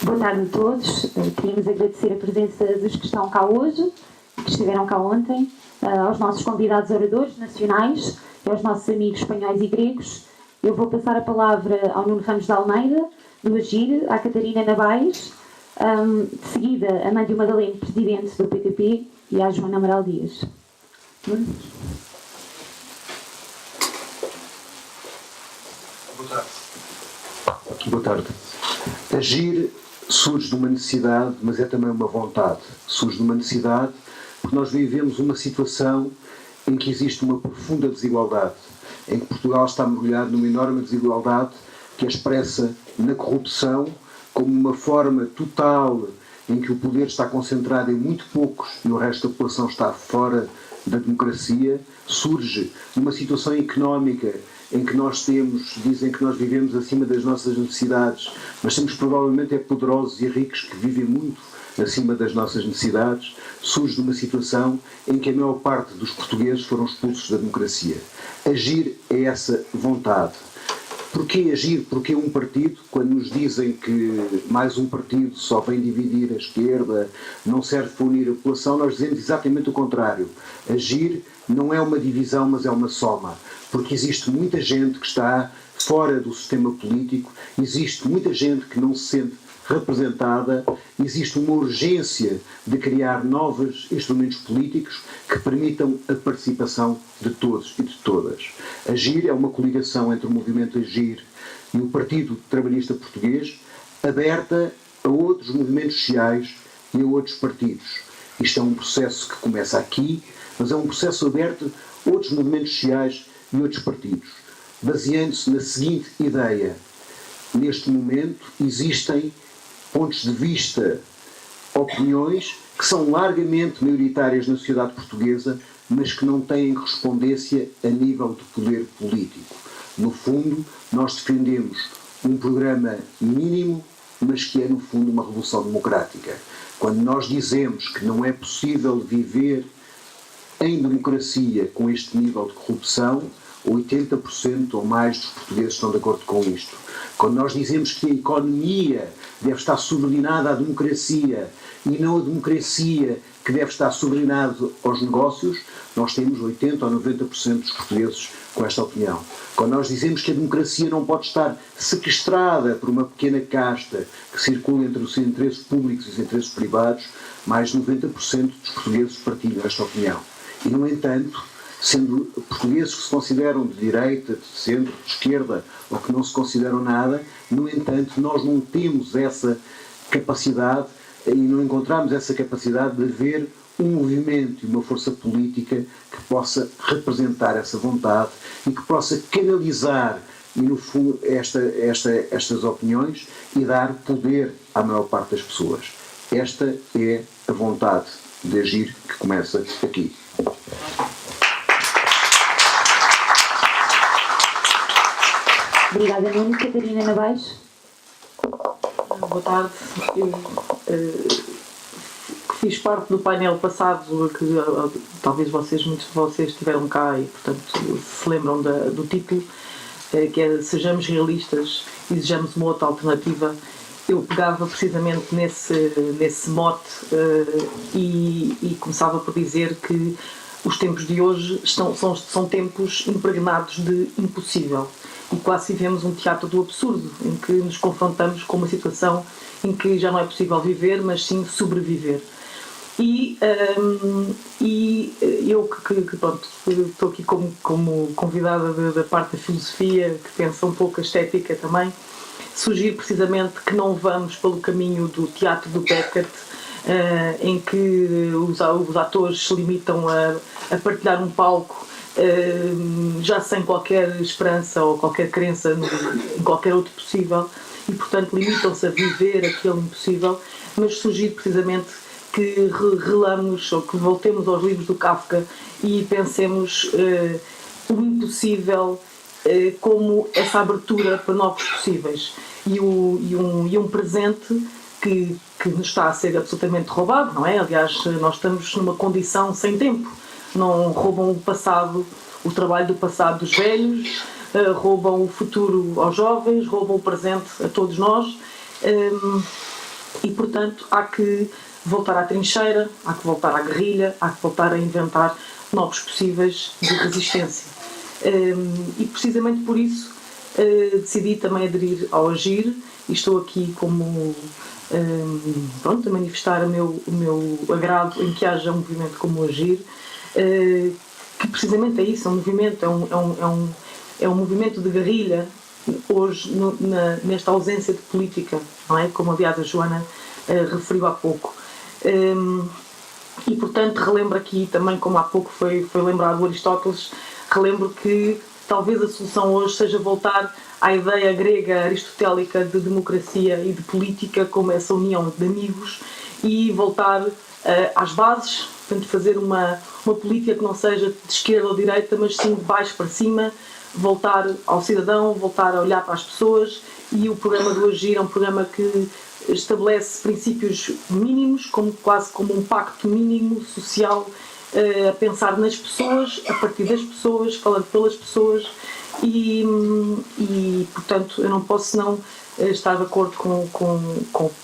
Boa tarde a todos. Queríamos agradecer a presença dos que estão cá hoje, que estiveram cá ontem, aos nossos convidados oradores nacionais e aos nossos amigos espanhóis e gregos. Eu vou passar a palavra ao Nuno Ramos de Almeida, do Agir, à Catarina Nabais, de seguida a Mândio Madaleno, presidente do PPP, e à Joana Amaral Dias. Boa tarde. Agir surge de uma necessidade, mas é também uma vontade. Surge de uma necessidade porque nós vivemos uma situação em que existe uma profunda desigualdade, em que Portugal está mergulhado numa enorme desigualdade que é expressa na corrupção como uma forma total em que o poder está concentrado em muito poucos e o resto da população está fora da democracia. Surge numa situação económica em que nós dizem que nós vivemos acima das nossas necessidades, mas temos provavelmente poderosos e ricos que vivem muito acima das nossas necessidades. Surge de uma situação em que a maior parte dos portugueses foram expulsos da democracia. Agir é essa vontade. Porquê agir? Porquê um partido? Quando nos dizem que mais um partido só vem dividir a esquerda, não serve para unir a população, nós dizemos exatamente o contrário. Agir não é uma divisão, mas é uma soma. Porque existe muita gente que está fora do sistema político, existe muita gente que não se sente representada, existe uma urgência de criar novos instrumentos políticos que permitam a participação de todos e de todas. Agir é uma coligação entre o movimento Agir e o Partido Trabalhista Português, aberta a outros movimentos sociais e a outros partidos. Isto é um processo que começa aqui, mas é um processo aberto a outros movimentos sociais e outros partidos, baseando-se na seguinte ideia: neste momento existem pontos de vista, opiniões que são largamente maioritárias na sociedade portuguesa, mas que não têm correspondência a nível de poder político. No fundo, nós defendemos um programa mínimo, mas que é no fundo uma revolução democrática. Quando nós dizemos que não é possível viver em democracia com este nível de corrupção, 80% ou mais dos portugueses estão de acordo com isto. Quando nós dizemos que a economia deve estar subordinada à democracia e não a democracia que deve estar subordinada aos negócios, nós temos 80% ou 90% dos portugueses com esta opinião. Quando nós dizemos que a democracia não pode estar sequestrada por uma pequena casta que circula entre os interesses públicos e os interesses privados, mais de 90% dos portugueses partilham esta opinião. E, no entanto, sendo portugueses que se consideram de direita, de centro, de esquerda, ou que não se consideram nada, no entanto, nós não temos essa capacidade e não encontramos essa capacidade de ver um movimento e uma força política que possa representar essa vontade e que possa canalizar, e no fundo, estas opiniões e dar poder à maior parte das pessoas. Esta é a vontade de agir que começa aqui. Obrigada, Nuno. Catarina Nabais. Boa tarde. Eu fiz parte do painel passado, que talvez muitos de vocês estiveram cá e, portanto, se lembram do título, que é Sejamos Realistas, Exijamos uma outra alternativa. Eu pegava precisamente nesse mote e começava por dizer que os tempos de hoje são tempos impregnados de impossível. E quase vivemos um teatro do absurdo, em que nos confrontamos com uma situação em que já não é possível viver, mas sim sobreviver. E eu pronto, estou aqui como convidada da parte da filosofia, que pensa um pouco a estética também, sugiro precisamente que não vamos pelo caminho do teatro do Beckett, em que os atores se limitam a partilhar um palco já sem qualquer esperança ou qualquer crença em qualquer outro possível e, portanto, limitam-se a viver aquele impossível, mas sugiro precisamente que relamos ou que voltemos aos livros do Kafka e pensemos o impossível como essa abertura para novos possíveis e um presente que nos está a ser absolutamente roubado, não é? Aliás, nós estamos numa condição sem tempo. Não roubam o passado, o trabalho do passado dos velhos, roubam o futuro aos jovens, roubam o presente a todos nós. E, portanto, há que voltar à trincheira, há que voltar à guerrilha, há que voltar a inventar novos possíveis de resistência. E, precisamente por isso, decidi também aderir ao AGIR e estou aqui como, a manifestar o meu agrado em que haja um movimento como o AGIR, que precisamente é isso, é um movimento, é um movimento de guerrilha, hoje nesta ausência de política, não é? Como aliás a Joana referiu há pouco. E portanto relembro aqui também, como há pouco foi lembrado o Aristóteles, relembro que talvez a solução hoje seja voltar à ideia grega aristotélica de democracia e de política como essa união de amigos e voltar às bases, portanto fazer uma política que não seja de esquerda ou de direita, mas sim de baixo para cima, voltar ao cidadão, voltar a olhar para as pessoas. E o programa do AGIR é um programa que estabelece princípios mínimos, quase como um pacto mínimo social, a pensar nas pessoas, a partir das pessoas, falando pelas pessoas e portanto eu não posso senão estar de acordo com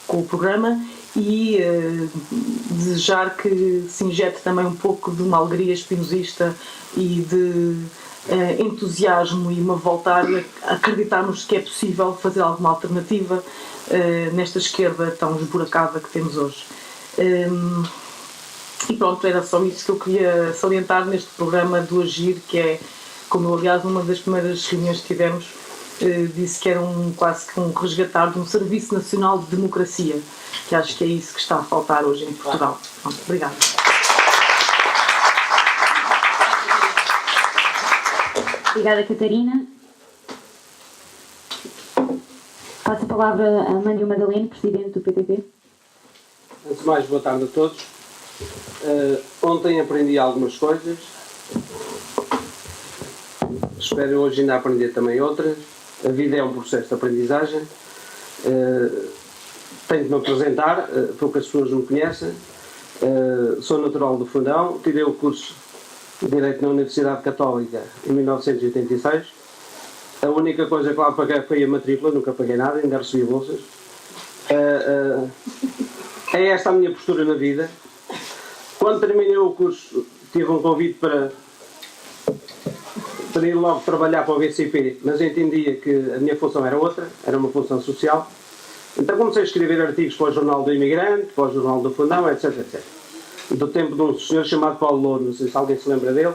o programa e desejar que se injete também um pouco de uma alegria espinosista e de entusiasmo e uma volta a acreditarmos que é possível fazer alguma alternativa nesta esquerda tão esburacada que temos hoje. E pronto, era só isso que eu queria salientar neste programa do AGIR, que é, como eu, aliás, numa das primeiras reuniões que tivemos, disse que era quase que um resgatar de um Serviço Nacional de Democracia, que acho que é isso que está a faltar hoje em Portugal. Pronto, obrigada. Obrigada, Catarina. Passo a palavra a Mândio Madaleno, Presidente do PTP. Antes de mais, boa tarde a todos. Ontem aprendi algumas coisas. Espero hoje ainda aprender também outras. A vida é um processo de aprendizagem. Tenho de me apresentar, poucas pessoas me conhecem. Sou natural do Fundão, tirei o curso de Direito na Universidade Católica em 1986. A única coisa que lá paguei foi a matrícula, nunca paguei nada, ainda recebi bolsas. É esta a minha postura na vida. Quando terminei o curso, tive um convite para ir logo trabalhar para o BCP, mas entendia que a minha função era outra, era uma função social. Então comecei a escrever artigos para o Jornal do Imigrante, para o Jornal do Fundão, etc, etc. Do tempo de um senhor chamado Paulo Louro, não sei se alguém se lembra dele.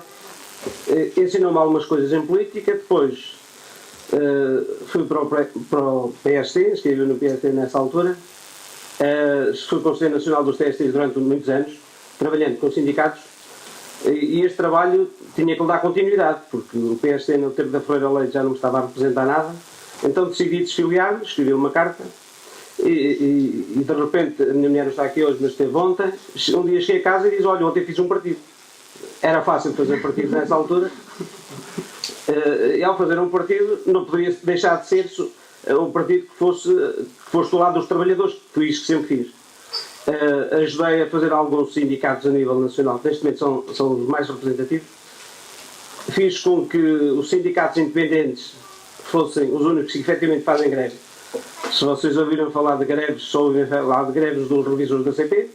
Ensinou-me algumas coisas em política, depois fui para o PST, escrevi no PST nessa altura. Fui Conselheiro Nacional dos TSTs durante muitos anos, trabalhando com sindicatos, e este trabalho tinha que lhe dar continuidade, porque o PST no tempo da Freira Leite já não me estava a representar nada, então decidi desfiliar, escrevi uma carta, e de repente, a minha mulher não está aqui hoje, mas esteve ontem, um dia cheguei a casa e disse, olha, ontem fiz um partido. Era fácil fazer partido nessa altura, e ao fazer um partido não poderia deixar de ser um partido que fosse do lado dos trabalhadores, que foi isso que sempre fiz. Ajudei a fazer alguns sindicatos a nível nacional, que neste momento são os mais representativos. Fiz com que os sindicatos independentes fossem os únicos que efetivamente fazem greve. Se vocês ouviram falar de greves, só ouviram falar de greves dos revisores da CP,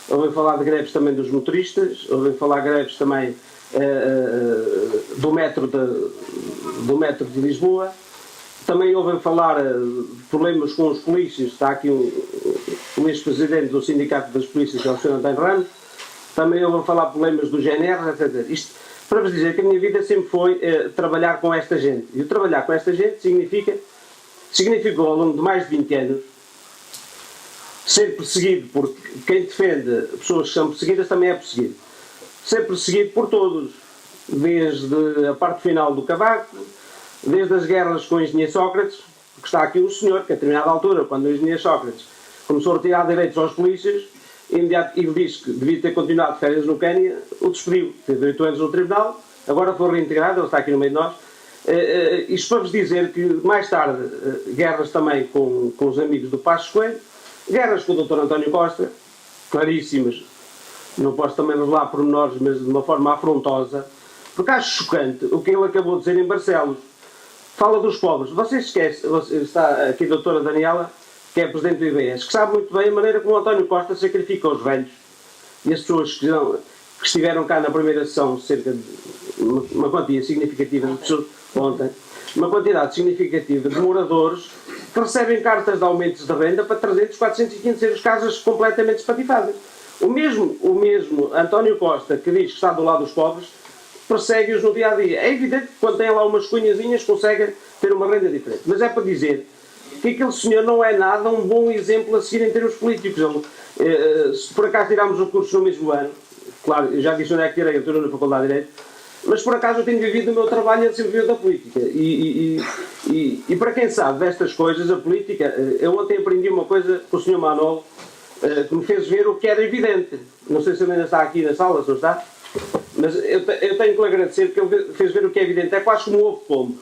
ouviram falar de greves também dos motoristas, ouviram falar de greves também do metro de Lisboa. Também ouvem falar de problemas com os polícias, está aqui o ex-presidente do Sindicato das Polícias, que é o Sr. António Ramos. Também ouvem falar de problemas do GNR, etc. Isto para vos dizer que a minha vida sempre foi trabalhar com esta gente. E o trabalhar com esta gente significou ao longo de mais de 20 anos ser perseguido, porque quem defende pessoas que são perseguidas também é perseguido. Ser perseguido por todos, desde a parte final do Cavaco, desde as guerras com o engenheiro Sócrates, que está aqui o senhor, que a determinada altura, quando o engenheiro Sócrates começou a retirar direitos aos polícias, e ele disse que devia ter continuado de férias no Quênia, o despediu. Teve 8 anos no tribunal, agora foi reintegrado, ele está aqui no meio de nós. Isto para vos dizer que, mais tarde, guerras também com os amigos do Passos Coelho, guerras com o Dr. António Costa, claríssimas, não posso também revelar pormenores, mas de uma forma afrontosa, porque acho chocante o que ele acabou de dizer em Barcelos. Fala dos pobres. Vocês esquecem, está aqui a doutora Daniela, que é presidente do IBS, que sabe muito bem a maneira como o António Costa sacrifica os velhos e as pessoas que estiveram cá na primeira sessão, cerca de uma quantia significativa de pessoas, ontem, uma quantidade significativa de moradores que recebem cartas de aumentos de renda para 300, 400 e 500 euros, casas completamente espatifadas. O mesmo António Costa, que diz que está do lado dos pobres, persegue-os no dia-a-dia. É evidente que quando tem lá umas cunhazinhas consegue ter uma renda diferente. Mas é para dizer que aquele senhor não é nada um bom exemplo a seguir em termos políticos. Se por acaso tirarmos o curso no mesmo ano, claro, eu já disse onde é que tirei, eu estou na Faculdade de Direito, mas por acaso eu tenho vivido o meu trabalho e ele sempre viu da política. E para quem sabe destas coisas, a política, eu ontem aprendi uma coisa com o Sr. Manolo, que me fez ver o que era evidente. Não sei se ele ainda está aqui na sala, se não está, mas eu tenho que lhe agradecer porque ele fez ver o que é evidente. É quase como um ovo pombo.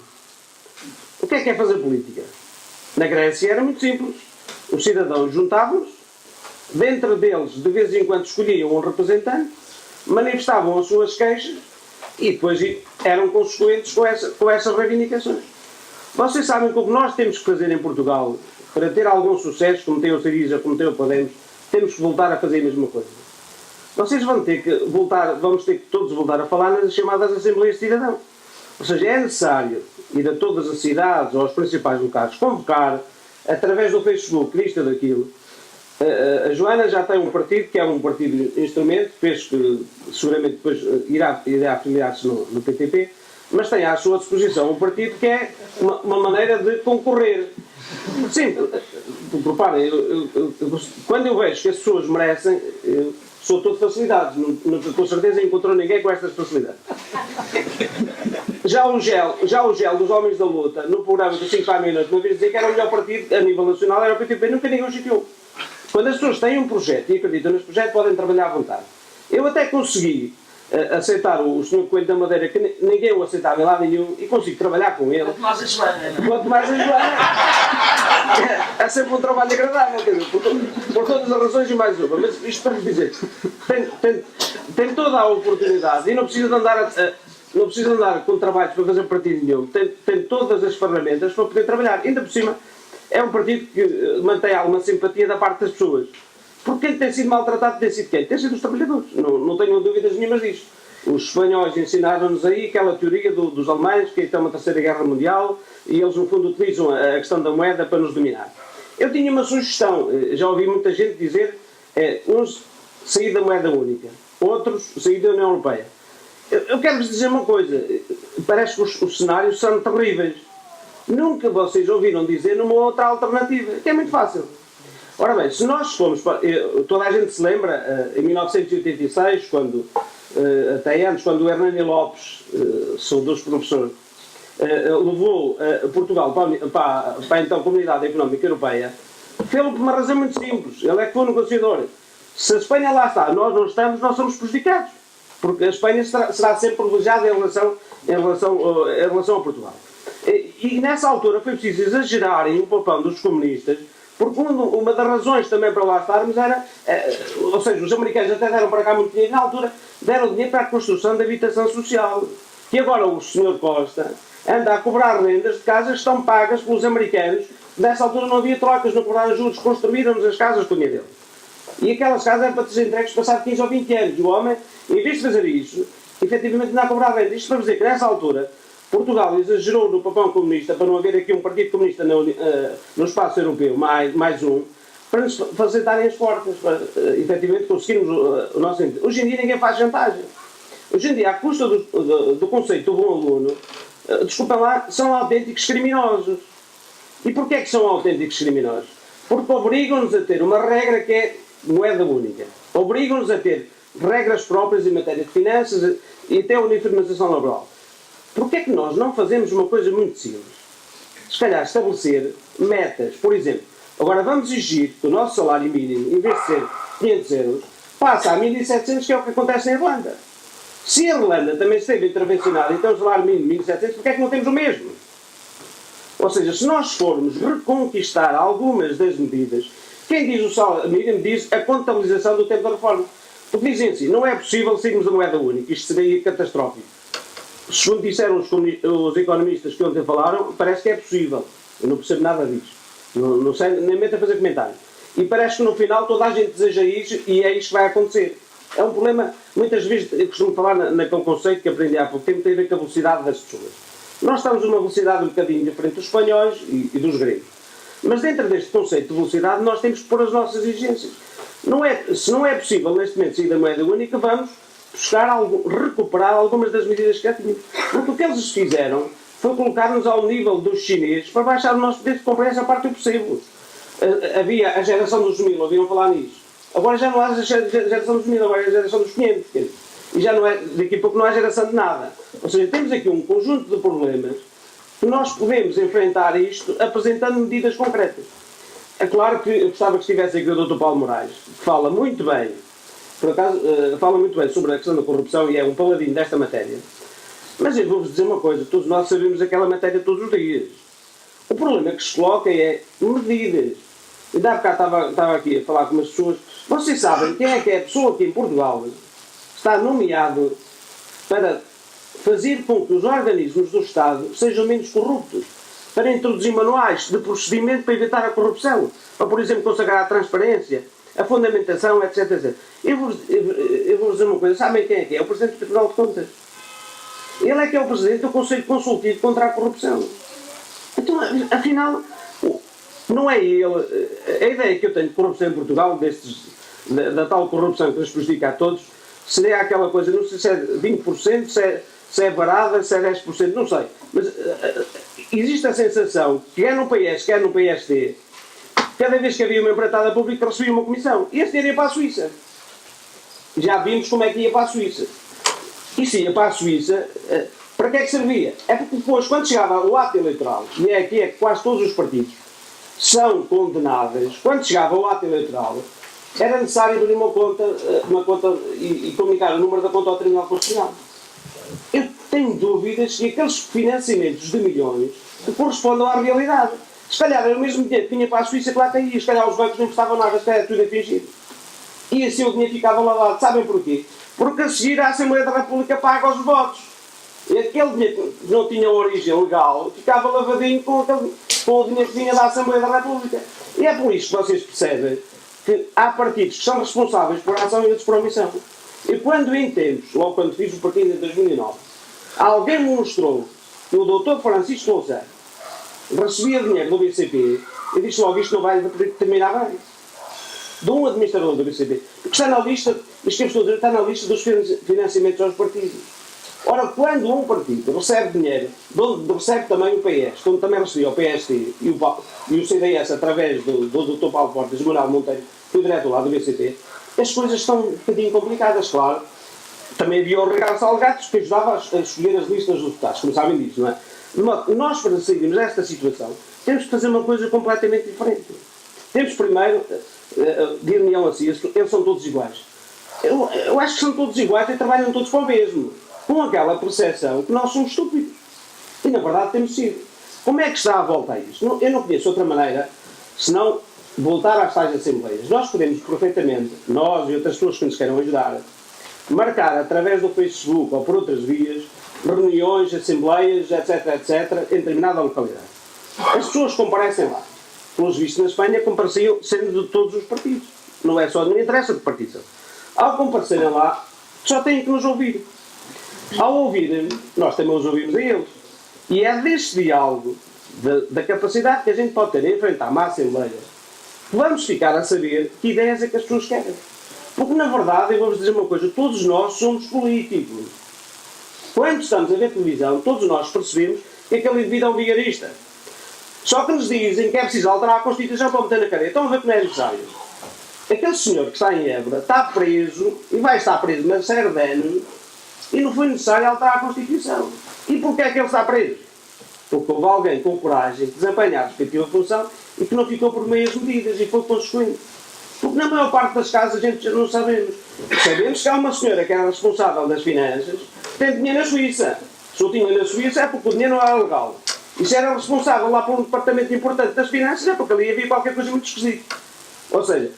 O que é fazer política? Na Grécia era muito simples. Os cidadãos juntavam-se, dentro deles de vez em quando escolhiam um representante, manifestavam as suas queixas e depois eram consequentes com essas reivindicações. Vocês sabem que o que nós temos que fazer em Portugal para ter algum sucesso, como tem o Siriza, como tem o Podemos, temos que voltar a fazer a mesma coisa. Vocês vamos ter que todos voltar a falar nas chamadas Assembleias de Cidadão. Ou seja, é necessário ir a todas as cidades ou aos principais locais, convocar, através do Facebook, lista daquilo. A Joana já tem um partido, que é um partido instrumento, penso que seguramente depois irá afiliar-se no PTP, mas tem à sua disposição um partido que é uma maneira de concorrer. Sim, reparem, quando eu vejo que as pessoas merecem, eu sou todo facilidades, não com certeza encontrou ninguém com estas facilidades. Já o gel dos Homens da Luta, no programa do 5 à meia-noite, uma vez dizer que era o melhor partido a nível nacional, era o PTP, nunca ninguém o chateou. Quando as pessoas têm um projeto e acreditam nesse projeto, podem trabalhar à vontade. Eu até consegui aceitar o Sr. Coelho da Madeira, que ninguém o aceitava em lado nenhum, e consigo trabalhar com ele. Quanto mais a Joana. Quanto mais a Joana. É sempre um trabalho agradável, quer dizer, por todas as razões e mais uma. Mas isto para dizer, tem toda a oportunidade e não precisa de andar com trabalhos para fazer partido nenhum. Tem todas as ferramentas para poder trabalhar. Ainda por cima, é um partido que mantém alguma simpatia da parte das pessoas. Porque quem tem sido maltratado tem sido quem? Tem sido os trabalhadores. Não tenho dúvidas nenhumas disto. Os espanhóis ensinaram-nos aí aquela teoria dos alemães, que é uma terceira guerra mundial, e eles no fundo utilizam a questão da moeda para nos dominar. Eu tinha uma sugestão, já ouvi muita gente dizer, uns sair da moeda única, outros sair da União Europeia. Eu quero-vos dizer uma coisa, parece que os cenários são terríveis. Nunca vocês ouviram dizer numa outra alternativa, que é muito fácil. Ora bem, se nós formos toda a gente se lembra, em 1986, até antes, quando o Hernani Lopes, saudoso professor, levou Portugal para a então Comunidade Económica Europeia, fez-lo por uma razão muito simples. Ele é que foi o negociador. Se a Espanha lá está, nós não estamos, nós somos prejudicados. Porque a Espanha será sempre privilegiada em relação a Portugal. E nessa altura foi preciso exagerarem o papel dos comunistas, porque uma das razões também para lá estarmos era, ou seja, os americanos até deram para cá muito dinheiro, na altura deram dinheiro para a construção da habitação social. E agora o Sr. Costa anda a cobrar rendas de casas que estão pagas pelos americanos. Nessa altura não havia trocas, não cobraram juros, construíram-nos as casas com o dinheiro dele. E aquelas casas eram para ser entregues passado 15 ou 20 anos. O homem, em vez de fazer isso, efetivamente anda a cobrar renda. Isto para dizer que nessa altura Portugal exagerou no papel comunista para não haver aqui um partido comunista no espaço europeu, mais um, para nos facilitarem as portas, para efetivamente conseguirmos o nosso interesse. Hoje em dia ninguém faz chantagem. Hoje em dia, à custa do conceito do bom aluno, desculpem lá, são autênticos criminosos. E porquê é que são autênticos criminosos? Porque obrigam-nos a ter uma regra que é moeda única. Obrigam-nos a ter regras próprias em matéria de finanças e até a uniformização laboral. Porquê é que nós não fazemos uma coisa muito simples? Se calhar estabelecer metas. Por exemplo, agora vamos exigir que o nosso salário mínimo, em vez de ser 500 euros, passe a 1.700, que é o que acontece na Irlanda. Se a Irlanda também esteve intervencionada e tem o salário mínimo 1.700, porquê é que não temos o mesmo? Ou seja, se nós formos reconquistar algumas das medidas, quem diz o salário mínimo diz a contabilização do tempo da reforma. Porque dizem assim, não é possível seguirmos a moeda única, isto seria catastrófico. Segundo disseram os economistas que ontem falaram, parece que é possível. Eu não percebo nada disso. Não sei, nem meto a fazer comentário. E parece que no final toda a gente deseja isso e é isso que vai acontecer. É um problema, muitas vezes, eu costumo falar naquele conceito que aprendi há pouco tempo, tem a ver com a velocidade das pessoas. Nós estamos numa velocidade um bocadinho diferente dos espanhóis e dos gregos. Mas dentro deste conceito de velocidade nós temos que pôr as nossas exigências. Se não é possível neste momento sair da moeda única, vamos buscar recuperar algumas das medidas que já tínhamos. Porque o que eles fizeram foi colocar-nos ao nível dos chineses para baixar o nosso poder de compra. Essa parte eu percebo. Havia a geração dos 2000, ouviram falar nisso. Agora já não há a geração dos 2000, agora é a geração dos 500. E já não é, daqui a pouco não há geração de nada. Ou seja, temos aqui um conjunto de problemas que nós podemos enfrentar isto apresentando medidas concretas. É claro que eu gostava que estivesse aqui o Dr. Paulo Moraes, que fala muito bem, por acaso, fala muito bem sobre a questão da corrupção e é um paladino desta matéria. Mas eu vou-vos dizer uma coisa, todos nós sabemos aquela matéria todos os dias. O problema que se coloca é medidas. Ainda há bocado estava aqui a falar com umas pessoas. Vocês sabem quem é que é a pessoa aqui em Portugal está nomeado para fazer com que os organismos do Estado sejam menos corruptos, para introduzir manuais de procedimento para evitar a corrupção, para, por exemplo, consagrar a transparência, a fundamentação, etc. etc. Eu vou dizer uma coisa, sabem quem é que é? É o Presidente do Tribunal de Contas. Ele é que é o Presidente do Conselho Consultivo contra a Corrupção. Então, afinal, não é ele. A ideia que eu tenho de corrupção em Portugal, da tal corrupção que nos prejudica a todos, seria aquela coisa, não sei se é 20%, se é varada, se é 10%, não sei. Mas existe a sensação que quer no PS, quer no PST, cada vez que havia uma empreitada pública recebia uma comissão. E esse dinheiro ia para a Suíça. Já vimos como é que ia para a Suíça. E se ia para a Suíça, para que é que servia? É porque depois, quando chegava o ato eleitoral, e é aqui é que quase todos os partidos são condenáveis, quando chegava o ato eleitoral, era necessário abrir uma conta e comunicar o número da conta ao Tribunal Constitucional. Eu tenho dúvidas que aqueles financiamentos de milhões que correspondam à realidade. Se calhar era o mesmo dinheiro que vinha para a Suíça que lá caía, se calhar os bancos não prestavam nada, se calhar tudo é fingido. E assim o dinheiro ficava lavado. Sabem porquê? Porque a seguir a Assembleia da República paga os votos. E aquele dinheiro que não tinha origem legal ficava lavadinho com o dinheiro que vinha da Assembleia da República. E é por isso que vocês percebem que há partidos que são responsáveis por ação e outros por omissão. E quando em tempos, logo quando fiz o partido em 2009, alguém me mostrou que o Dr. Francisco Louçã recebia dinheiro do BCP, eu disse logo, isto não vai terminar bem. De um administrador do BCP. Porque está na lista, isto que eu estou a dizer, está na lista dos financiamentos aos partidos. Ora, quando um partido recebe dinheiro, de onde recebe também o PS, como também recebia o PST e o CDS através do Dr. Paulo Portas e Manuel Monteiro, que foi diretor lá do BCP, as coisas estão um bocadinho complicadas, claro. Também havia o Ricardo Salgatos que ajudava a escolher as listas dos deputados, como sabem disso, não é? Nós, para sairmos desta situação, temos que fazer uma coisa completamente diferente. Temos primeiro, dir-me-ão assim, eles são todos iguais. Eu acho que são todos iguais e trabalham todos para o mesmo. Com aquela percepção que nós somos estúpidos. E na verdade temos sido. Como é que está a volta a isto? Eu não conheço outra maneira, senão voltar às tais assembleias. Nós podemos perfeitamente, nós e outras pessoas que nos queiram ajudar, marcar através do Facebook ou por outras vias, reuniões, assembleias, etc, etc, em determinada localidade. As pessoas comparecem lá. Pelos vistos na Espanha compareciam sendo de todos os partidos. Não é só, não interessa de partido são. Ao comparecerem lá, só têm que nos ouvir. Ao ouvirem, nós também os ouvimos a eles. E é deste diálogo, da capacidade que a gente pode ter em enfrentar uma Assembleia, que vamos ficar a saber que ideias é que as pessoas querem. Porque, na verdade, eu vou-vos dizer uma coisa, todos nós somos políticos. Quando estamos a ver televisão, todos nós percebemos que aquele indivíduo é um vigarista. Só que nos dizem que é preciso alterar a Constituição para meter na cadeia. Estão a ver que não é necessário. Aquele senhor que está em Évora está preso, e vai estar preso uma série de anos, e não foi necessário alterar a Constituição. E porquê é que ele está preso? Porque houve alguém com coragem de desempenhar a respectiva função e que não ficou por meias medidas e foi consequente. Porque na maior parte das casas a gente não sabemos. Sabemos que há uma senhora que era responsável das finanças que tem dinheiro na Suíça. Se o tinha na Suíça é porque o dinheiro não era legal. E se era responsável lá por um departamento importante das finanças é porque ali havia qualquer coisa muito esquisita. Ou seja,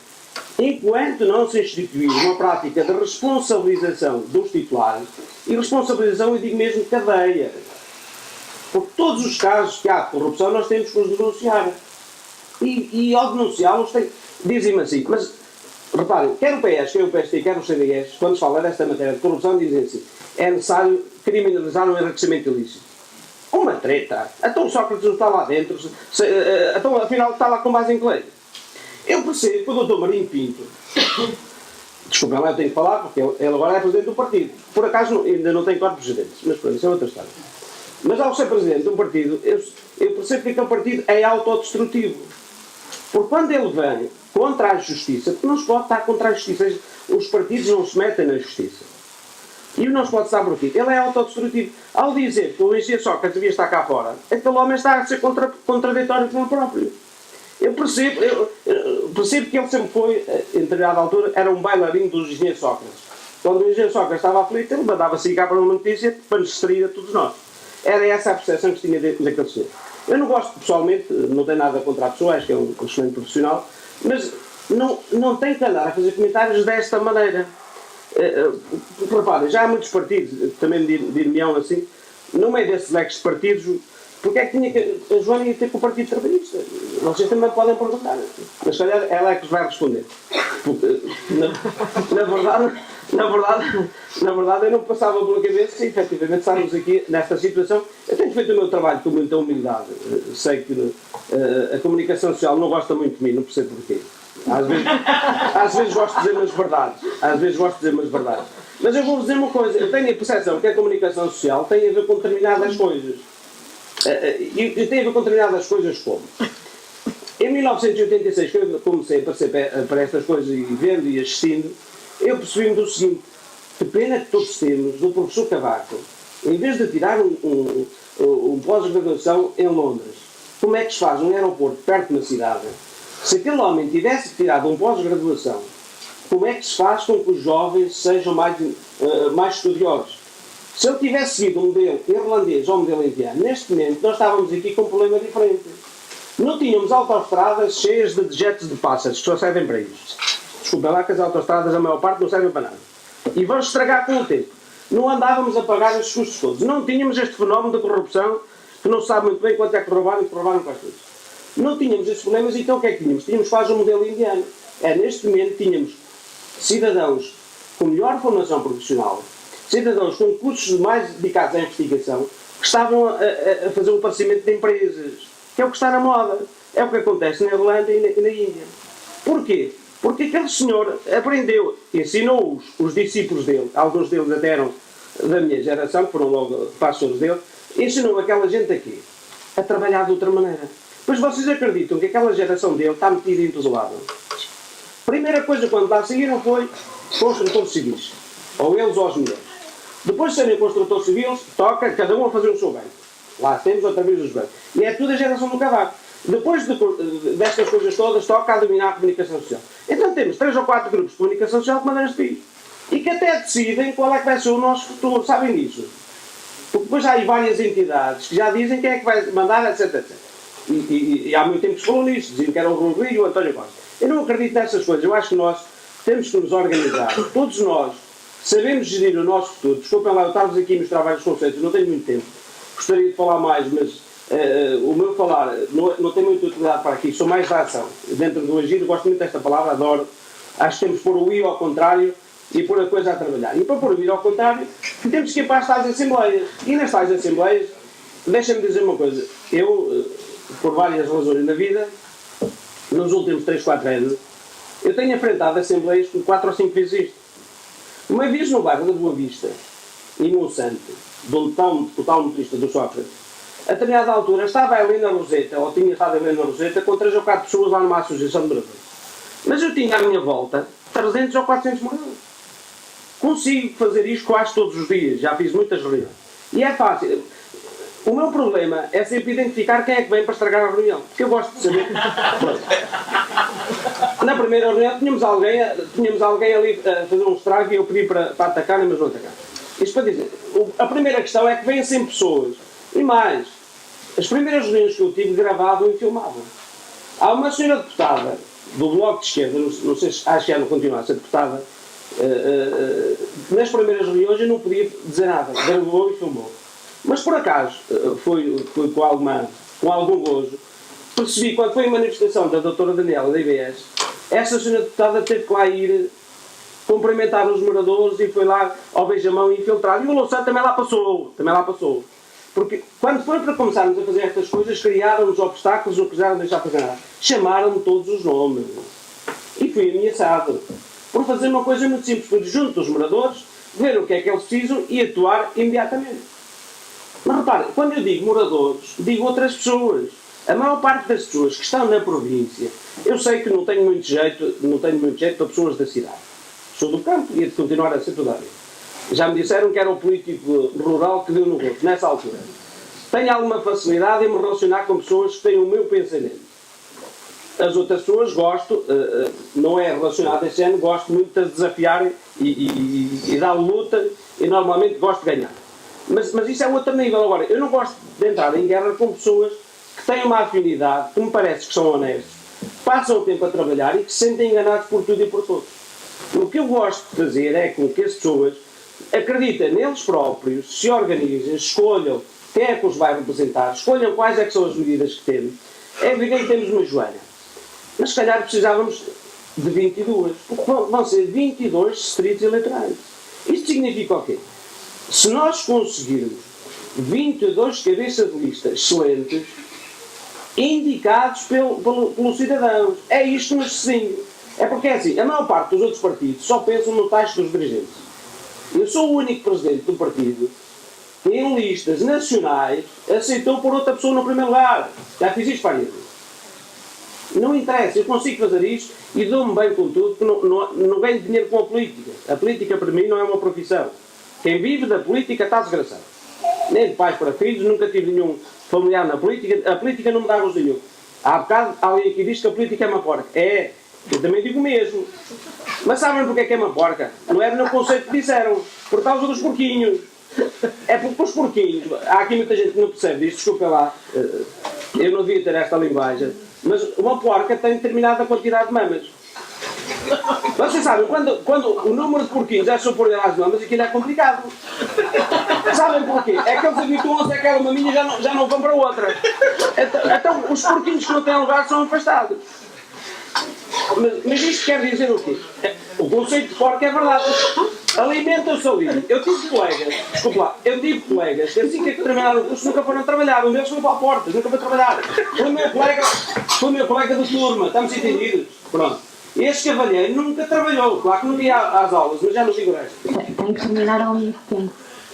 enquanto não se instituir uma prática de responsabilização dos titulares, e responsabilização eu digo mesmo cadeia, porque todos os casos que há de corrupção nós temos que os denunciar. E ao denunciá-los, dizem-me assim, mas reparem, quer o PS, quer o PST, quer o CDS, quando se fala desta matéria de corrupção, dizem assim, é necessário criminalizar o enriquecimento ilícito. Uma treta. Então o Sócrates não está lá dentro, então afinal está lá com base em que lei? Eu percebo que o Dr. Marinho Pinto, desculpem lá, eu tenho que falar, porque ele agora é presidente do partido. Por acaso ainda não tem 4 presidentes, mas pronto, isso é outra história. Mas ao ser presidente de um partido, eu percebo que aquele partido é autodestrutivo. Porque quando ele vem contra a justiça, porque não se pode estar contra a justiça, os partidos não se metem na justiça. E não se pode estar por aqui. Ele é autodestrutivo. Ao dizer que o engenheiro Sócrates devia estar cá fora, aquele homem está a ser contraditório com ele próprio. Eu percebo que ele sempre foi, em determinada altura, era um bailarino dos engenheiros Sócrates. Quando o engenheiro Sócrates estava aflito, ele mandava-se ligar para uma notícia para nos distrair a todos nós. Era essa a percepção que se tinha daquele senhor. Eu não gosto, pessoalmente, não tenho nada contra a pessoa, acho que é um excelente profissional, mas não tem que andar a fazer comentários desta maneira. Reparem, já há muitos partidos, também dir-me-ão assim, no meio desses leques de partidos, porque é que tinha que. A Joana ia ter com o Partido Trabalhista? Vocês também podem perguntar, mas se calhar ela é que os vai responder. Porque, na verdade, eu não passava pela cabeça se efetivamente estarmos aqui nesta situação. Eu tenho feito o meu trabalho com muita humildade. Sei que a comunicação social não gosta muito de mim, não percebo porquê. Às vezes gosto de dizer umas verdades. Mas eu vou dizer uma coisa, eu tenho a percepção que a comunicação social tem a ver com determinadas coisas. E tem a ver com determinadas coisas como? Em 1986, que eu comecei a aparecer para estas coisas e vendo e assistindo, eu percebi-me do seguinte, que pena que todos temos do professor Cavaco, em vez de tirar um pós-graduação em Londres, como é que se faz um aeroporto perto de uma cidade? Se aquele homem tivesse tirado um pós-graduação, como é que se faz com que os jovens sejam mais estudiosos? Se ele tivesse seguido um modelo irlandês ou um modelo indiano, neste momento nós estávamos aqui com um problema diferente. Não tínhamos autoestradas cheias de dejetos de pássaros, que só servem para isto. Desculpa lá que as autoestradas, a maior parte, não servem para nada. E vão estragar com o tempo. Não andávamos a pagar estes custos todos. Não tínhamos este fenómeno de corrupção, que não se sabe muito bem quanto é que roubaram e que roubaram com as coisas. Não tínhamos estes problemas, então o que é que tínhamos? Tínhamos quase um modelo indiano. Neste momento tínhamos cidadãos com melhor formação profissional, cidadãos com cursos mais dedicados à investigação, que estavam a fazer o aparecimento de empresas, que é o que está na moda. É o que acontece na Irlanda e na Índia. Porquê? Porque aquele senhor aprendeu, ensinou os discípulos dele, alguns deles até eram da minha geração, que foram logo pastores dele, ensinou aquela gente aqui a trabalhar de outra maneira. Pois vocês acreditam que aquela geração dele está metida em todo lado? Primeira coisa, quando lá saíram, foi construtores civis. Ou eles ou as mulheres. Depois de serem construtores civis, toca cada um a fazer o seu banco. Lá temos outra vez os bancos. E é tudo a geração do Cavaco. Depois destas coisas todas, toca a dominar a comunicação social. Então temos 3 ou 4 grupos de comunicação social que mandam este país. E que até decidem qual é que vai ser o nosso futuro. Sabem disso? Porque depois há aí várias entidades que já dizem quem é que vai mandar, etc. etc. E há muito tempo que se falou nisso. Diziam que era o Rui Rio e o António Costa. Eu não acredito nessas coisas. Eu acho que nós temos que nos organizar. Todos nós sabemos gerir o nosso futuro. Desculpem lá, eu estava aqui a mostrar vários conceitos. Não tenho muito tempo. Gostaria de falar mais, mas o meu falar não tem muita utilidade para aqui. Sou mais da ação. Dentro do agir, eu gosto muito desta palavra, adoro. Acho que temos que pôr o I ao contrário e pôr a coisa a trabalhar. E para pôr o I ao contrário, temos que ir para as tais assembleias. E nas tais assembleias, deixa-me dizer uma coisa. Eu, por várias razões na vida, nos últimos 3, 4 anos, eu tenho enfrentado assembleias com 4 ou 5 vezes isto. Uma vez no bairro da Boa Vista, em Monsanto, de onde está o tal motorista do Sócrates, a determinada altura estava a Helena Roseta, ou tinha estado a Helena Roseta, com 3 ou 4 pessoas lá numa associação de moradores. Mas eu tinha à minha volta 300 ou 400 moradores. Consigo fazer isto quase todos os dias, já fiz muitas reuniões. E é fácil. O meu problema é sempre identificar quem é que vem para estragar a reunião. Porque eu gosto de saber. Na primeira reunião tínhamos alguém ali a fazer um estrago e eu pedi para atacar, mas não atacar. Isto para dizer, a primeira questão é que vêm sempre pessoas. E mais, as primeiras reuniões que eu tive gravavam e filmavam. Há uma senhora deputada do Bloco de Esquerda, não sei se acho que ela continua a ser deputada, nas primeiras reuniões eu não podia dizer nada, gravou e filmou. Mas por acaso, foi com algum gozo, percebi, quando foi a manifestação da doutora Daniela da IBS, essa senhora deputada teve que lá ir cumprimentar os moradores e foi lá ao beijamão infiltrado. E o Louçã também lá passou. Porque quando foi para começarmos a fazer estas coisas, criaram-nos obstáculos, não quiseram deixar fazer nada. Chamaram-me todos os nomes. E fui ameaçado por fazer uma coisa muito simples, foi junto dos moradores, ver o que é que eles precisam e atuar imediatamente. Mas reparem, quando eu digo moradores, digo outras pessoas. A maior parte das pessoas que estão na província, eu sei que não tenho muito jeito para pessoas da cidade. Sou do campo e hei de continuar a ser toda a vida. Já me disseram que era o político rural que deu no gosto, nessa altura. Tenho alguma facilidade em me relacionar com pessoas que têm o meu pensamento. As outras pessoas gosto, não é relacionado a esse ano, gosto muito de desafiar e dar luta e normalmente gosto de ganhar. Mas isso é outro nível. Agora, eu não gosto de entrar em guerra com pessoas que têm uma afinidade, que me parece que são honestos, passam o tempo a trabalhar e que se sentem enganados por tudo e por todos. O que eu gosto de fazer é com que as pessoas acreditem neles próprios, se organizem, escolham quem é que os vai representar, escolham quais é que são as medidas que temos. É evidente que temos uma Joana, mas se calhar precisávamos de 22, porque vão ser 22 distritos eleitorais. Isto significa o quê? Se nós conseguirmos 22 cabeças de lista excelentes, indicados pelos cidadãos, é isto que nos distingue. É porque é assim, a maior parte dos outros partidos só pensam no taxa dos dirigentes. Eu sou o único presidente do partido que em listas nacionais aceitou por outra pessoa no primeiro lugar. Já fiz isto várias vezes. Não interessa, eu consigo fazer isto e dou-me bem com tudo, porque não ganho dinheiro com a política. A política para mim não é uma profissão. Quem vive da política está desgraçado. Nem de pais para filhos, nunca tive nenhum familiar na política. A política não me dá gosto nenhum. Há bocado alguém aqui diz que a política é uma porca. É, eu também digo o mesmo. Mas sabem porque é que é uma porca? Não era no conceito que disseram. Por causa dos porquinhos. É porque os porquinhos... Há aqui muita gente que não percebe isto, desculpa lá. Eu não devia ter esta linguagem. Mas uma porca tem determinada quantidade de mamas. Vocês sabem, quando o número de porquinhos é superior às mamas, aquilo é complicado. Sabem porquê? É que eles habituam-se àquela maminha e já não vão para outra. Então os porquinhos que não têm lugar são afastados. Mas isto quer dizer o quê? O conceito de porco é verdade. Alimenta-se ali. Eu tive colegas que assim que terminaram o curso nunca foram trabalhar. Um deles foi para a porta, nunca foi trabalhar. Foi meu colega de turma, estamos entendidos? Pronto. Este cavalheiro nunca trabalhou. Claro que não ia às aulas, mas já nos digo esta. Tem que terminar ao mesmo tempo.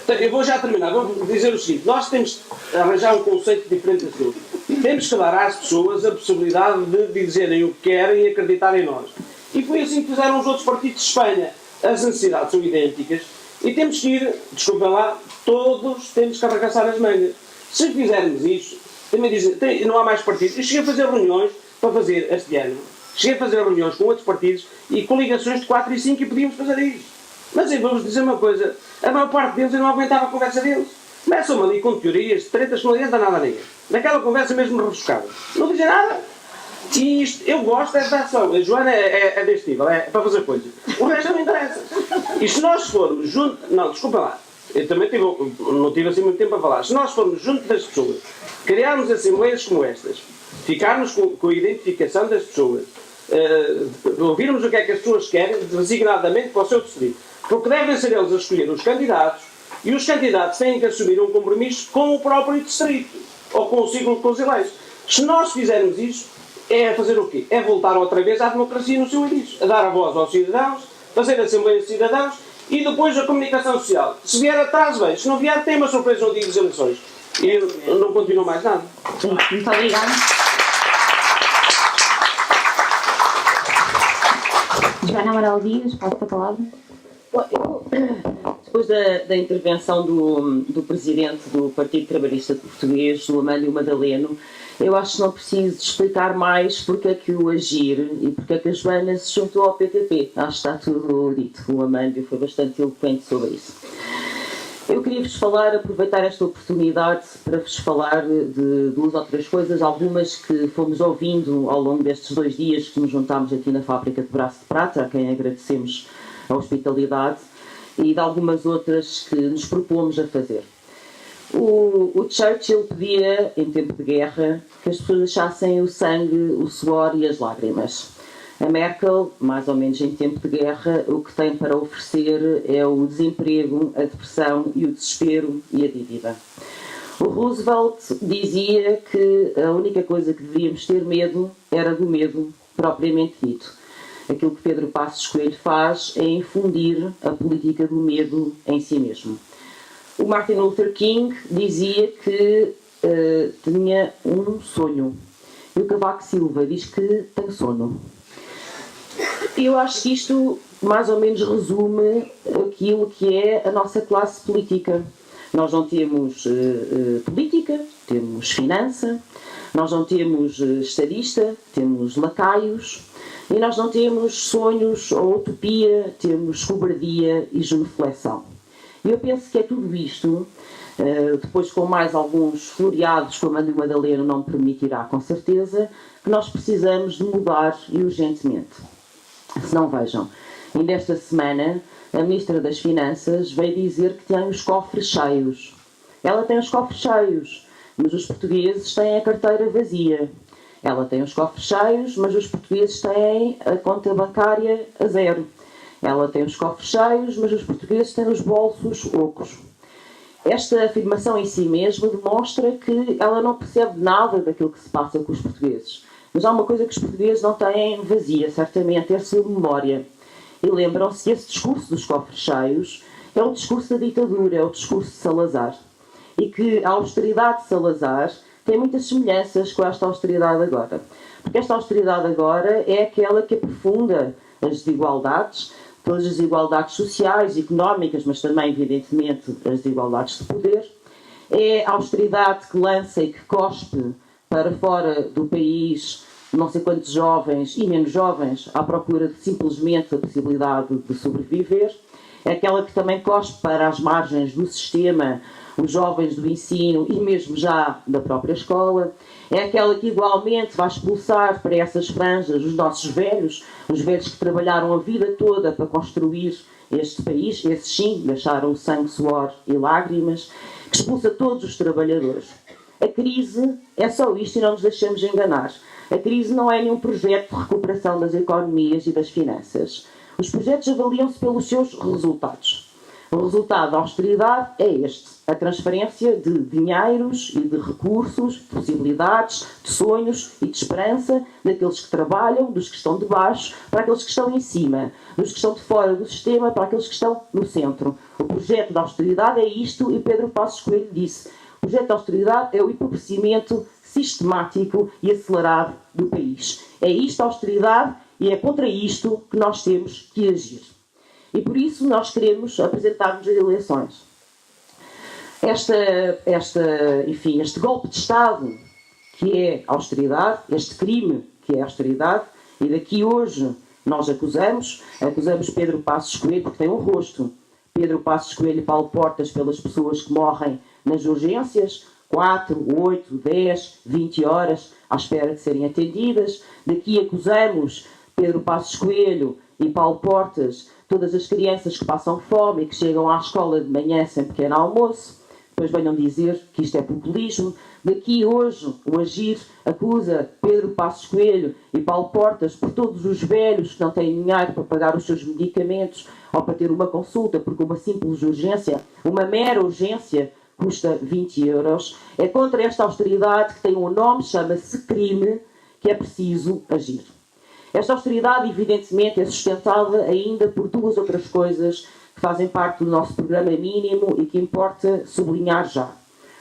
Eu vou já terminar. Vou dizer o seguinte. Nós temos que arranjar um conceito diferente de tudo. Temos que dar às pessoas a possibilidade de dizerem o que querem e acreditar em nós. E foi assim que fizeram os outros partidos de Espanha. As necessidades são idênticas e temos que ir, desculpem lá, todos temos que arregaçar as mangas. Se fizermos isso, também dizem, não há mais partidos. Eu cheguei a fazer reuniões para fazer este ano. Cheguei a fazer reuniões com outros partidos e coligações de 4 e 5 e podíamos fazer isso. Mas eu vou-vos dizer uma coisa, a maior parte deles eu não aguentava a conversa deles. Começam ali com teorias, tretas que não adianta nada a ninguém. Naquela conversa mesmo me rebuscava. Não dizia nada. E isto, eu gosto é da ação. A Joana é deste nível, é para fazer coisas. O resto não interessa. E se nós formos junto... Não, desculpa lá. Eu também não tive assim muito tempo a falar. Se nós formos junto das pessoas, criarmos assembleias como estas, ficarmos com a identificação das pessoas, ouvirmos o que é que as pessoas querem, designadamente para o seu distrito. Porque devem ser eles a escolher os candidatos e os candidatos têm que assumir um compromisso com o próprio distrito ou com o ciclo de eleitos. Se nós fizermos isso, é fazer o quê? É voltar outra vez à democracia no seu início, a dar a voz aos cidadãos, fazer a Assembleia de Cidadãos e depois a comunicação social. Se vier atrás, bem. Se não vier, tem uma surpresa no dia das eleições. E eu não continuo mais nada. Muito obrigada. Joana Amaral Dias, passo a palavra. Depois da intervenção do presidente do Partido Trabalhista Português, o Amândio Madaleno, eu acho que não preciso explicar mais porque é que o Agir e porque é que a Joana se juntou ao PTP. Acho que está tudo dito. O Amândio foi bastante eloquente sobre isso. Eu queria-vos aproveitar esta oportunidade para vos falar de 2 ou 3 coisas, algumas que fomos ouvindo ao longo destes 2 dias que nos juntámos aqui na Fábrica de Braço de Prata, a quem agradecemos a hospitalidade, e de algumas outras que nos propomos a fazer. O Churchill pedia, em tempo de guerra, que as pessoas deixassem o sangue, o suor e as lágrimas. A Merkel, mais ou menos em tempo de guerra, o que tem para oferecer é o desemprego, a depressão e o desespero e a dívida. O Roosevelt dizia que a única coisa que devíamos ter medo era do medo propriamente dito. Aquilo que Pedro Passos Coelho faz é infundir a política do medo em si mesmo. O Martin Luther King dizia que tinha um sonho. E o Cavaco Silva diz que tem sono. Eu acho que isto mais ou menos resume aquilo que é a nossa classe política. Nós não temos política, temos finança, nós não temos estadista, temos lacaios, e nós não temos sonhos ou utopia, temos cobardia e genuflexão. E eu penso que é tudo isto, depois com mais alguns floreados, como a de Madalena não permitirá com certeza, que nós precisamos de mudar e urgentemente. Se não, vejam, ainda esta semana a Ministra das Finanças veio dizer que tem os cofres cheios. Ela tem os cofres cheios, mas os portugueses têm a carteira vazia. Ela tem os cofres cheios, mas os portugueses têm a conta bancária a zero. Ela tem os cofres cheios, mas os portugueses têm os bolsos ocos. Esta afirmação em si mesma demonstra que ela não percebe nada daquilo que se passa com os portugueses. Mas há uma coisa que os portugueses não têm vazia, certamente, é a sua memória. E lembram-se que esse discurso dos cofres cheios é o discurso da ditadura, é o discurso de Salazar. E que a austeridade de Salazar tem muitas semelhanças com esta austeridade agora. Porque esta austeridade agora é aquela que aprofunda as desigualdades, todas as desigualdades sociais, económicas, mas também, evidentemente, as desigualdades de poder. É a austeridade que lança e que cospe para fora do país não sei quantos jovens e menos jovens à procura de simplesmente a possibilidade de sobreviver. É aquela que também cospe para as margens do sistema os jovens do ensino e mesmo já da própria escola. É aquela que igualmente vai expulsar para essas franjas os nossos velhos, os velhos que trabalharam a vida toda para construir este país, esses sim deixaram sangue, suor e lágrimas, que expulsa todos os trabalhadores. A crise é só isto e não nos deixemos enganar. A crise não é nenhum projeto de recuperação das economias e das finanças. Os projetos avaliam-se pelos seus resultados. O resultado da austeridade é este: a transferência de dinheiros e de recursos, de possibilidades, de sonhos e de esperança daqueles que trabalham, dos que estão de baixo, para aqueles que estão em cima, dos que estão de fora do sistema, para aqueles que estão no centro. O projeto da austeridade é isto, e Pedro Passos Coelho disse: o projeto da austeridade é o empobrecimento sistemático e acelerado do país. É isto a austeridade e é contra isto que nós temos que agir. E por isso nós queremos apresentar-nos às eleições. Este golpe de Estado que é a austeridade, este crime que é a austeridade, e daqui hoje nós acusamos Pedro Passos Coelho, porque tem um rosto. Pedro Passos Coelho e Paulo Portas pelas pessoas que morrem nas urgências, 4, 8, 10, 20 horas à espera de serem atendidas. Daqui acusamos Pedro Passos Coelho e Paulo Portas, todas as crianças que passam fome e que chegam à escola de manhã sem pequeno almoço. Depois venham dizer que isto é populismo. Daqui hoje o Agir acusa Pedro Passos Coelho e Paulo Portas por todos os velhos que não têm dinheiro para pagar os seus medicamentos ou para ter uma consulta, porque uma simples urgência, uma mera urgência, custa 20 euros. É contra esta austeridade, que tem um nome, chama-se crime, que é preciso agir. Esta austeridade, evidentemente, é sustentada ainda por duas outras coisas que fazem parte do nosso programa mínimo e que importa sublinhar já.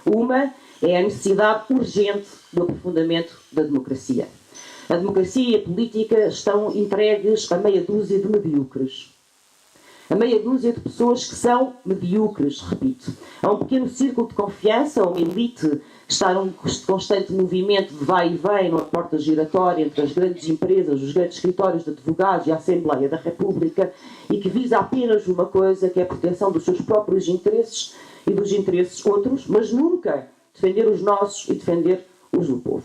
Uma é a necessidade urgente do aprofundamento da democracia. A democracia e a política estão entregues a meia dúzia de medíocres. A meia dúzia de pessoas que são medíocres, repito. Há um pequeno círculo de confiança, uma elite que está num constante movimento de vai e vem, numa porta giratória entre as grandes empresas, os grandes escritórios de advogados e a Assembleia da República, e que visa apenas uma coisa, que é a proteção dos seus próprios interesses e dos interesses outros, mas nunca defender os nossos e defender os do povo.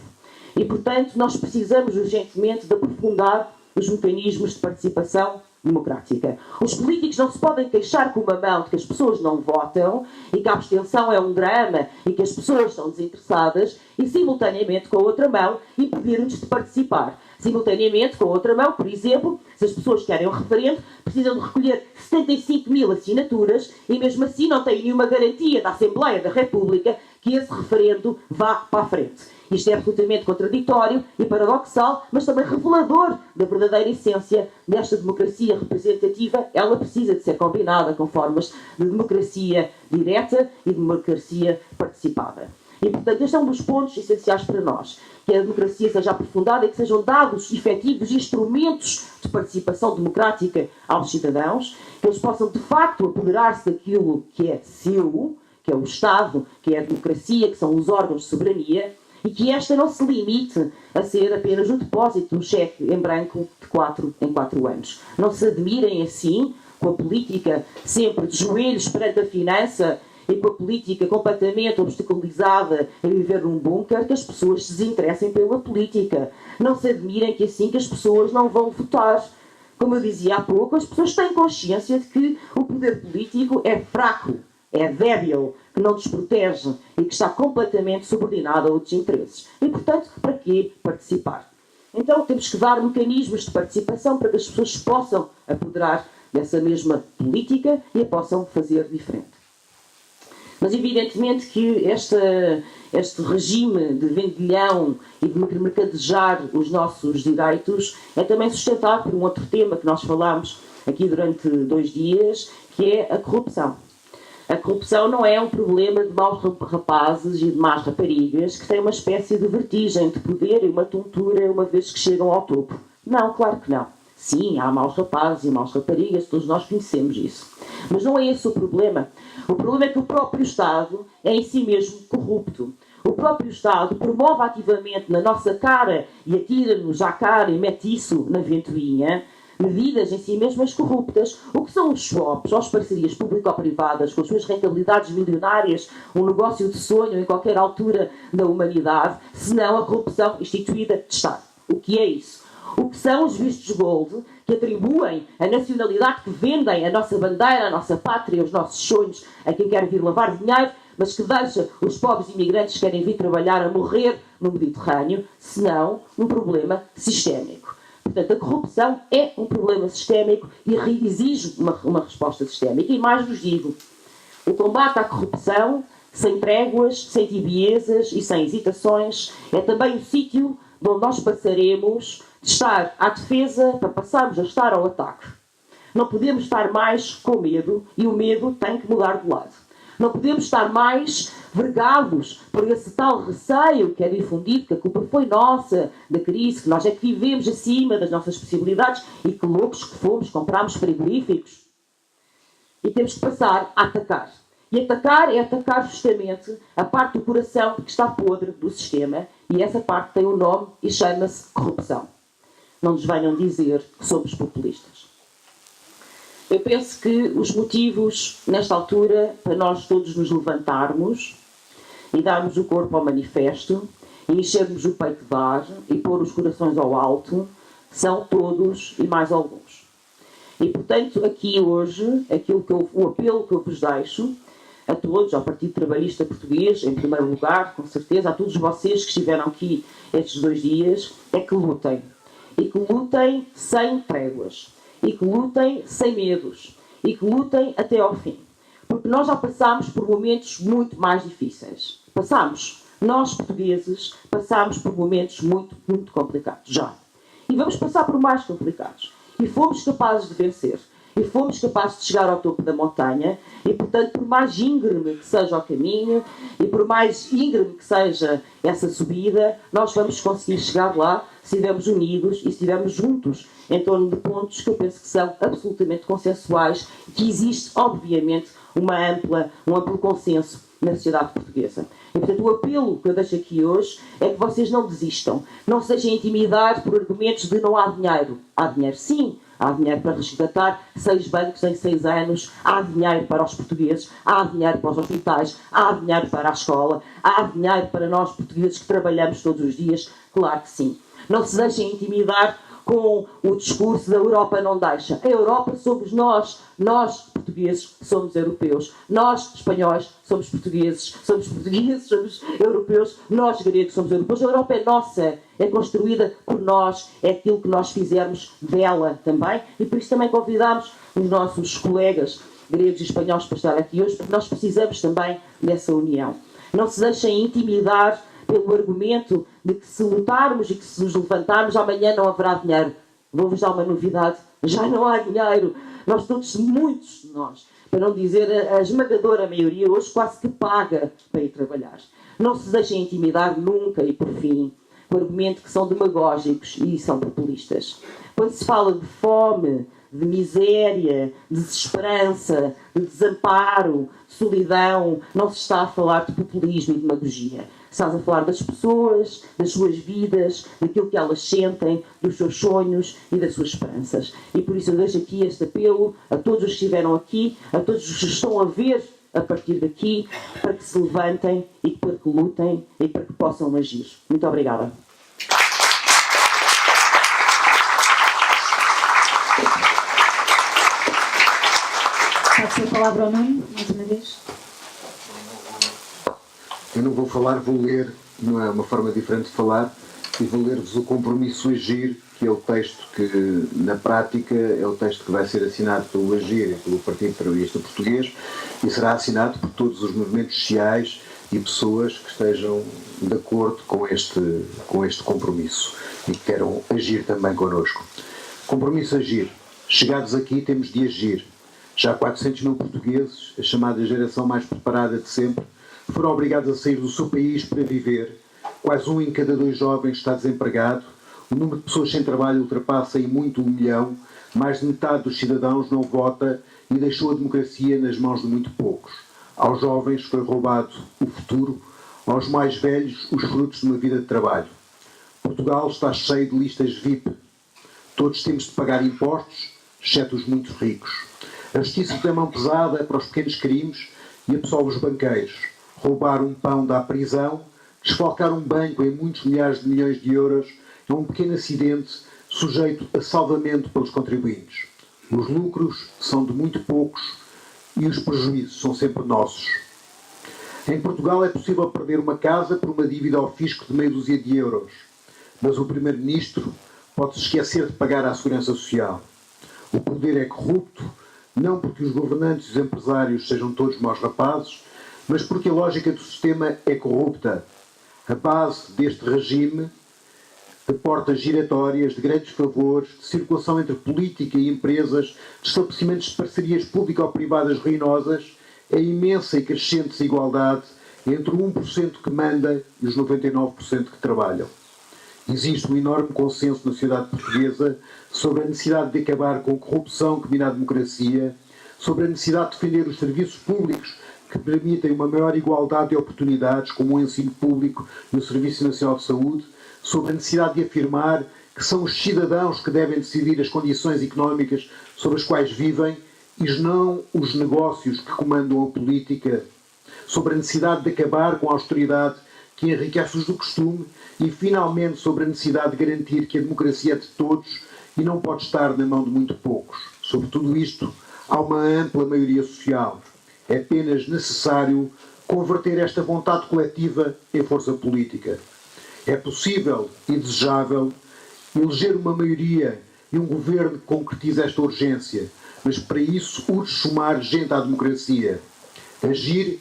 E, portanto, nós precisamos urgentemente de aprofundar os mecanismos de participação democrática. Os políticos não se podem queixar com uma mão de que as pessoas não votam e que a abstenção é um drama e que as pessoas estão desinteressadas e, simultaneamente, com a outra mão, impedir-nos de participar. Simultaneamente, com a outra mão, por exemplo, se as pessoas querem um referendo, precisam de recolher 75 mil assinaturas e, mesmo assim, não têm nenhuma garantia da Assembleia da República que esse referendo vá para a frente. Isto é absolutamente contraditório e paradoxal, mas também revelador da verdadeira essência desta democracia representativa. Ela precisa de ser combinada com formas de democracia direta e democracia participada. E, portanto, este é um dos pontos essenciais para nós, que a democracia seja aprofundada e que sejam dados efetivos instrumentos de participação democrática aos cidadãos, que eles possam, de facto, apoderar-se daquilo que é seu, que é o Estado, que é a democracia, que são os órgãos de soberania, e que esta não se limite a ser apenas um depósito de um cheque em branco de 4 em 4 anos. Não se admirem assim, com a política sempre de joelhos perante a finança e com a política completamente obstaculizada a viver num bunker, que as pessoas se desinteressem pela política. Não se admirem que assim que as pessoas não vão votar. Como eu dizia há pouco, as pessoas têm consciência de que o poder político é fraco, é débil, que não nos protege e que está completamente subordinado a outros interesses. E, portanto, para que participar? Então, temos que dar mecanismos de participação para que as pessoas possam apoderar dessa mesma política e a possam fazer diferente. Mas, evidentemente, que este regime de vendilhão e de mercadejar os nossos direitos é também sustentado por um outro tema que nós falámos aqui durante 2 dias, que é a corrupção. A corrupção não é um problema de maus rapazes e de más raparigas que têm uma espécie de vertigem de poder e uma tontura uma vez que chegam ao topo. Não, claro que não. Sim, há maus rapazes e maus raparigas, todos nós conhecemos isso. Mas não é esse o problema. O problema é que o próprio Estado é em si mesmo corrupto. O próprio Estado promove ativamente na nossa cara e atira-nos à cara e mete isso na ventoinha medidas em si mesmas corruptas. O que são os swaps, ou as parcerias público-privadas com as suas rentabilidades milionárias, um negócio de sonho em qualquer altura da humanidade, senão a corrupção instituída de Estado? O que é isso? O que são os vistos gold que atribuem a nacionalidade, que vendem a nossa bandeira, a nossa pátria, os nossos sonhos a quem quer vir lavar dinheiro, mas que deixa os pobres imigrantes que querem vir trabalhar a morrer no Mediterrâneo, senão um problema sistémico. Portanto, a corrupção é um problema sistémico e exige uma resposta sistémica. E mais vos digo, o combate à corrupção, sem tréguas, sem tibiezas e sem hesitações, é também o sítio onde nós passaremos de estar à defesa para passarmos a estar ao ataque. Não podemos estar mais com medo e o medo tem que mudar de lado. Não podemos estar mais vergados por esse tal receio que é difundido, que a culpa foi nossa, da crise, que nós é que vivemos acima das nossas possibilidades e que loucos que fomos, comprámos frigoríficos. E temos que passar a atacar. E atacar é atacar justamente a parte do coração que está podre do sistema, e essa parte tem um nome e chama-se corrupção. Não nos venham dizer que somos populistas. Eu penso que os motivos, nesta altura, para nós todos nos levantarmos e darmos o corpo ao manifesto, e enchermos o peito de ar e pôr os corações ao alto, são todos e mais alguns. E, portanto, aqui hoje, o apelo que eu vos deixo a todos, ao Partido Trabalhista Português, em primeiro lugar, com certeza, a todos vocês que estiveram aqui estes 2 dias, é que lutem. E que lutem sem tréguas. E que lutem sem medos. E que lutem até ao fim. Porque nós já passámos por momentos muito mais difíceis. Nós portugueses, passámos por momentos muito, muito complicados. Já. E vamos passar por mais complicados. E fomos capazes de vencer. E fomos capazes de chegar ao topo da montanha. E, portanto, por mais íngreme que seja o caminho, e por mais íngreme que seja essa subida, nós vamos conseguir chegar lá se estivermos unidos e se estivermos juntos em torno de pontos que eu penso que são absolutamente consensuais, que existe, obviamente, um amplo consenso na sociedade portuguesa. E, portanto, o apelo que eu deixo aqui hoje é que vocês não desistam. Não se deixem intimidar por argumentos de não há dinheiro. Há dinheiro, sim. Há dinheiro para resgatar 6 bancos em 6 anos. Há dinheiro para os portugueses. Há dinheiro para os hospitais. Há dinheiro para a escola. Há dinheiro para nós portugueses que trabalhamos todos os dias. Claro que sim. Não se deixem intimidar com o discurso da Europa não deixa. A Europa somos nós portugueses somos europeus, nós espanhóis somos portugueses, somos europeus, nós gregos somos europeus. A Europa é nossa, é construída por nós, é aquilo que nós fizermos dela também, e por isso também convidamos os nossos colegas gregos e espanhóis para estar aqui hoje, porque nós precisamos também dessa união. Não se deixem intimidar pelo argumento de que se lutarmos e que se nos levantarmos, amanhã não haverá dinheiro. Vou-vos dar uma novidade, já não há dinheiro. Nós todos, muitos de nós, para não dizer a esmagadora maioria, hoje quase que paga para ir trabalhar. Não se deixem intimidar nunca e por fim, por argumento que são demagógicos e são populistas. Quando se fala de fome, de miséria, de desesperança, de desamparo, de solidão, não se está a falar de populismo e demagogia. Estás a falar das pessoas, das suas vidas, daquilo que elas sentem, dos seus sonhos e das suas esperanças. E por isso eu deixo aqui este apelo a todos os que estiveram aqui, a todos os que estão a ver a partir daqui, para que se levantem e para que lutem e para que possam agir. Muito obrigada. Pode ser a palavra ao Nuno, mais uma vez. Eu não vou falar, vou ler, não é uma forma diferente de falar, e vou ler-vos o compromisso Agir, que é o texto que, na prática, é o texto que vai ser assinado pelo Agir e pelo Partido Trabalhista Português e será assinado por todos os movimentos sociais e pessoas que estejam de acordo com este compromisso e que queiram agir também connosco. Compromisso Agir. Chegados aqui temos de agir. Já 400 mil portugueses, a chamada geração mais preparada de sempre, foram obrigados a sair do seu país para viver. Quase 1 em cada 2 jovens está desempregado. O número de pessoas sem trabalho ultrapassa em muito 1 milhão. Mais de metade dos cidadãos não vota e deixou a democracia nas mãos de muito poucos. Aos jovens foi roubado o futuro, aos mais velhos os frutos de uma vida de trabalho. Portugal está cheio de listas VIP. Todos temos de pagar impostos, exceto os muito ricos. A justiça tem mão pesada para os pequenos crimes e absolve os banqueiros. Roubar um pão dá prisão, desfalcar um banco em muitos milhares de milhões de euros é um pequeno acidente sujeito a salvamento pelos contribuintes. Os lucros são de muito poucos e os prejuízos são sempre nossos. Em Portugal é possível perder uma casa por uma dívida ao fisco de meia dúzia de euros, mas o Primeiro-Ministro pode-se esquecer de pagar à Segurança Social. O poder é corrupto, não porque os governantes e os empresários sejam todos maus rapazes, mas porque a lógica do sistema é corrupta. A base deste regime de portas giratórias, de grandes favores, de circulação entre política e empresas, de estabelecimentos de parcerias público-privadas ruinosas, é a imensa e crescente desigualdade entre o 1% que manda e os 99% que trabalham. Existe um enorme consenso na sociedade portuguesa sobre a necessidade de acabar com a corrupção que mina a democracia, sobre a necessidade de defender os serviços públicos que permitem uma maior igualdade de oportunidades, como o ensino público e o Serviço Nacional de Saúde, sobre a necessidade de afirmar que são os cidadãos que devem decidir as condições económicas sobre as quais vivem e não os negócios que comandam a política, sobre a necessidade de acabar com a austeridade que enriquece os do costume e, finalmente, sobre a necessidade de garantir que a democracia é de todos e não pode estar na mão de muito poucos. Sobre tudo isto, há uma ampla maioria social. É apenas necessário converter esta vontade coletiva em força política. É possível e desejável eleger uma maioria e um governo que concretize esta urgência, mas para isso urge somar gente à democracia. Agir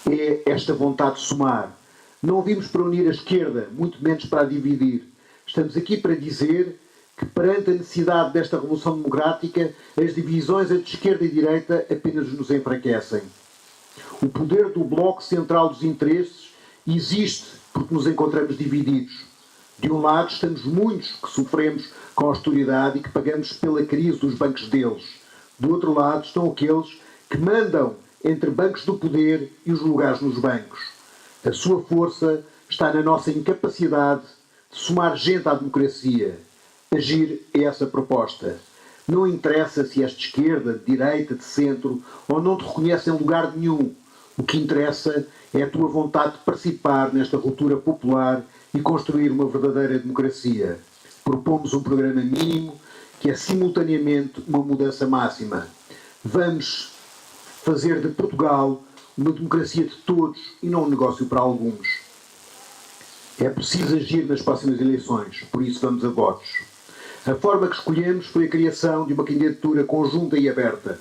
é esta vontade de somar. Não vimos para unir a esquerda, muito menos para a dividir. Estamos aqui para dizer que, perante a necessidade desta revolução democrática, as divisões entre esquerda e direita apenas nos enfraquecem. O poder do bloco central dos interesses existe porque nos encontramos divididos. De um lado estamos muitos que sofremos com a austeridade e que pagamos pela crise dos bancos deles. Do outro lado estão aqueles que mandam entre bancos do poder e os lugares nos bancos. A sua força está na nossa incapacidade de somar gente à democracia. Agir é essa proposta. Não interessa se és de esquerda, de direita, de centro ou não te reconhece em lugar nenhum. O que interessa é a tua vontade de participar nesta ruptura popular e construir uma verdadeira democracia. Propomos um programa mínimo que é simultaneamente uma mudança máxima. Vamos fazer de Portugal uma democracia de todos e não um negócio para alguns. É preciso agir nas próximas eleições, por isso vamos a votos. A forma que escolhemos foi a criação de uma candidatura conjunta e aberta.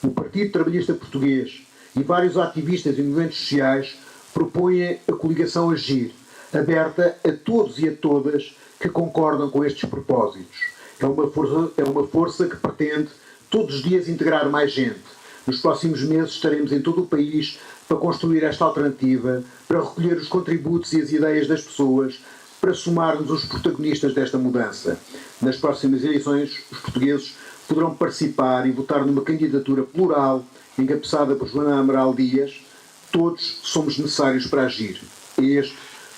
O Partido Trabalhista Português e vários ativistas e movimentos sociais propõem a coligação Agir, aberta a todos e a todas que concordam com estes propósitos. É uma força que pretende todos os dias integrar mais gente. Nos próximos meses estaremos em todo o país para construir esta alternativa, para recolher os contributos e as ideias das pessoas, para somarmos os protagonistas desta mudança. Nas próximas eleições, os portugueses poderão participar e votar numa candidatura plural, encabeçada por Joana Amaral Dias. Todos somos necessários para agir. É este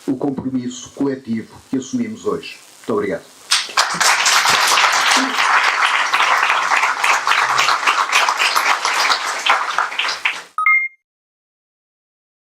o compromisso coletivo que assumimos hoje. Muito obrigado.